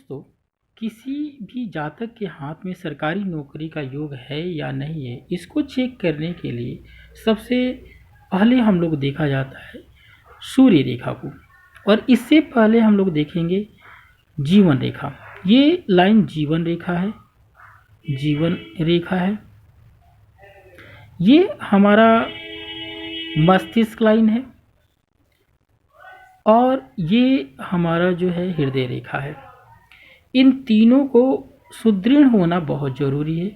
दोस्तों, किसी भी जातक के हाथ में सरकारी नौकरी का योग है या नहीं है, इसको चेक करने के लिए सबसे पहले हम लोग देखा जाता है सूर्य रेखा को, और इससे पहले हम लोग देखेंगे जीवन रेखा। ये लाइन जीवन रेखा है, जीवन रेखा है। ये हमारा मस्तिष्क लाइन है, और ये हमारा जो है हृदय रेखा है। इन तीनों को सुदृढ़ होना बहुत ज़रूरी है,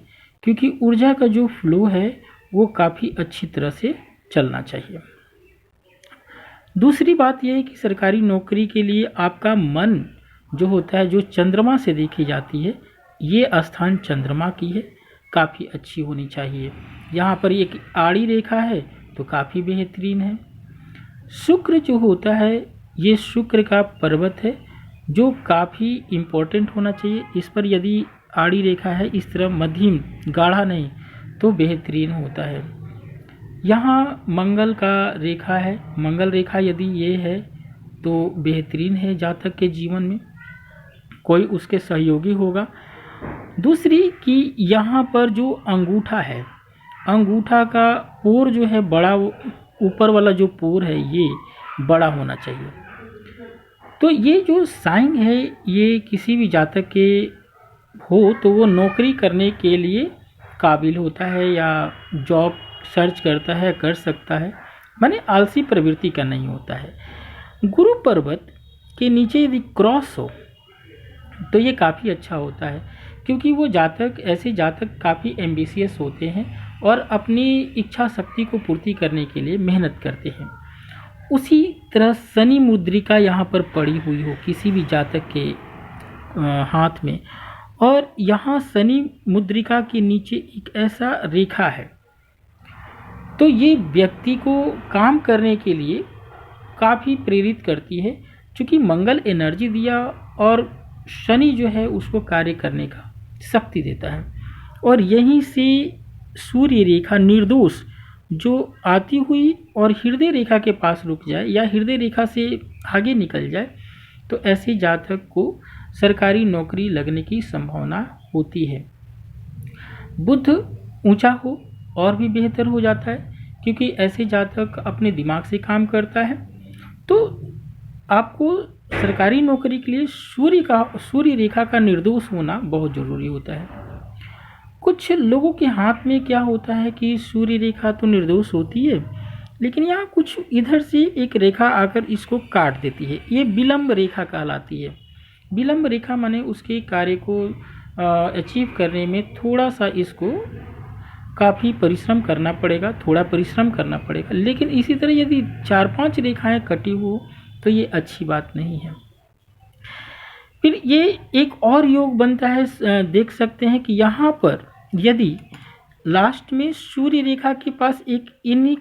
क्योंकि ऊर्जा का जो फ्लो है वो काफ़ी अच्छी तरह से चलना चाहिए। दूसरी बात यह है कि सरकारी नौकरी के लिए आपका मन जो होता है, जो चंद्रमा से देखी जाती है, ये स्थान चंद्रमा की है, काफ़ी अच्छी होनी चाहिए। यहाँ पर एक आड़ी रेखा है तो काफ़ी बेहतरीन है। शुक्र जो होता है, ये शुक्र का पर्वत है जो काफ़ी इम्पोर्टेंट होना चाहिए। इस पर यदि आड़ी रेखा है, इस तरह मध्यम गाढ़ा नहीं, तो बेहतरीन होता है। यहाँ मंगल का रेखा है, मंगल रेखा यदि ये है तो बेहतरीन है जातक के जीवन में, कोई उसके सहयोगी होगा। दूसरी कि यहाँ पर जो अंगूठा है, अंगूठा का पोर जो है बड़ा, ऊपर वाला जो पोर है ये बड़ा होना चाहिए। तो ये जो साइन है, ये किसी भी जातक के हो तो वो नौकरी करने के लिए काबिल होता है या जॉब सर्च करता है, कर सकता है, माने आलसी प्रवृत्ति का नहीं होता है। गुरु पर्वत के नीचे यदि क्रॉस हो तो ये काफ़ी अच्छा होता है, क्योंकि वो जातक, ऐसे जातक काफ़ी एम्बिशियस होते हैं और अपनी इच्छा शक्ति को पूर्ति करने के लिए मेहनत करते हैं। उसी तरह शनि मुद्रिका यहाँ पर पड़ी हुई हो किसी भी जातक के हाथ में, और यहाँ शनि मुद्रिका के नीचे एक ऐसा रेखा है, तो ये व्यक्ति को काम करने के लिए काफ़ी प्रेरित करती है, क्योंकि मंगल एनर्जी दिया और शनि जो है उसको कार्य करने का शक्ति देता है। और यहीं से सूर्य रेखा निर्दोष जो आती हुई और हृदय रेखा के पास रुक जाए या हृदय रेखा से आगे निकल जाए, तो ऐसे जातक को सरकारी नौकरी लगने की संभावना होती है। बुध ऊंचा हो और भी बेहतर हो जाता है, क्योंकि ऐसे जातक अपने दिमाग से काम करता है। तो आपको सरकारी नौकरी के लिए सूर्य रेखा का निर्दोष होना बहुत ज़रूरी होता है। कुछ लोगों के हाथ में क्या होता है कि सूर्य रेखा तो निर्दोष होती है, लेकिन यहाँ कुछ इधर से एक रेखा आकर इसको काट देती है, ये विलंब रेखा कहलाती है। विलंब रेखा माने उसके कार्य को अचीव करने में थोड़ा सा इसको काफ़ी परिश्रम करना पड़ेगा, थोड़ा परिश्रम करना पड़ेगा। लेकिन इसी तरह यदि 4-5 रेखाएं कटी हो तो ये अच्छी बात नहीं है। फिर ये एक और योग बनता है, देख सकते हैं कि यहाँ पर यदि लास्ट में सूर्य रेखा के पास एक इन्हीं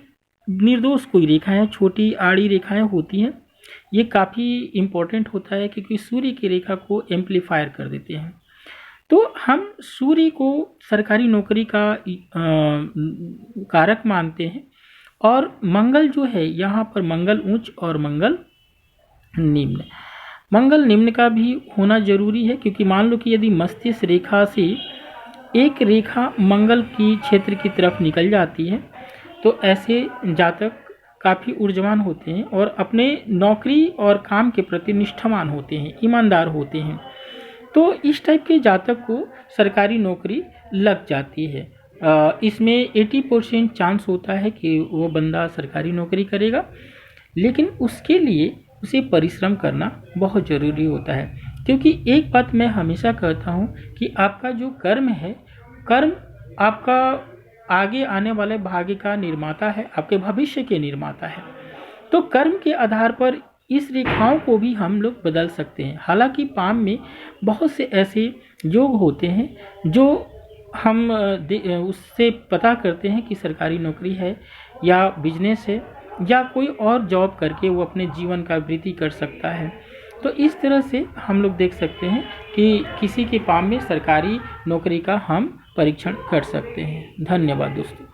निर्दोष कोई रेखाएं, छोटी आड़ी रेखाएं होती हैं, ये काफ़ी इम्पोर्टेंट होता है, क्योंकि सूर्य की रेखा को एम्पलीफायर कर देते हैं। तो हम सूर्य को सरकारी नौकरी का कारक मानते हैं, और मंगल जो है यहाँ पर मंगल उच्च और मंगल निम्न। मंगल निम्न का भी होना जरूरी है, क्योंकि मान लो कि यदि मस्तिष्क रेखा से एक रेखा मंगल की क्षेत्र की तरफ निकल जाती है, तो ऐसे जातक काफ़ी ऊर्जावान होते हैं और अपने नौकरी और काम के प्रति निष्ठावान होते हैं, ईमानदार होते हैं। तो इस टाइप के जातक को सरकारी नौकरी लग जाती है। इसमें 80% चांस होता है कि वो बंदा सरकारी नौकरी करेगा, लेकिन उसके लिए उसे परिश्रम करना बहुत ज़रूरी होता है। क्योंकि एक बात मैं हमेशा कहता हूँ कि आपका जो कर्म है, कर्म आपका आगे आने वाले भाग्य का निर्माता है, आपके भविष्य के निर्माता है। तो कर्म के आधार पर इस रेखाओं को भी हम लोग बदल सकते हैं। हालांकि पाम में बहुत से ऐसे योग होते हैं जो हम उससे पता करते हैं कि सरकारी नौकरी है या बिजनेस है या कोई और जॉब करके वो अपने जीवन का वृद्धि कर सकता है। तो इस तरह से हम लोग देख सकते हैं कि किसी के पाम में सरकारी नौकरी का हम परीक्षण कर सकते हैं। धन्यवाद दोस्तों।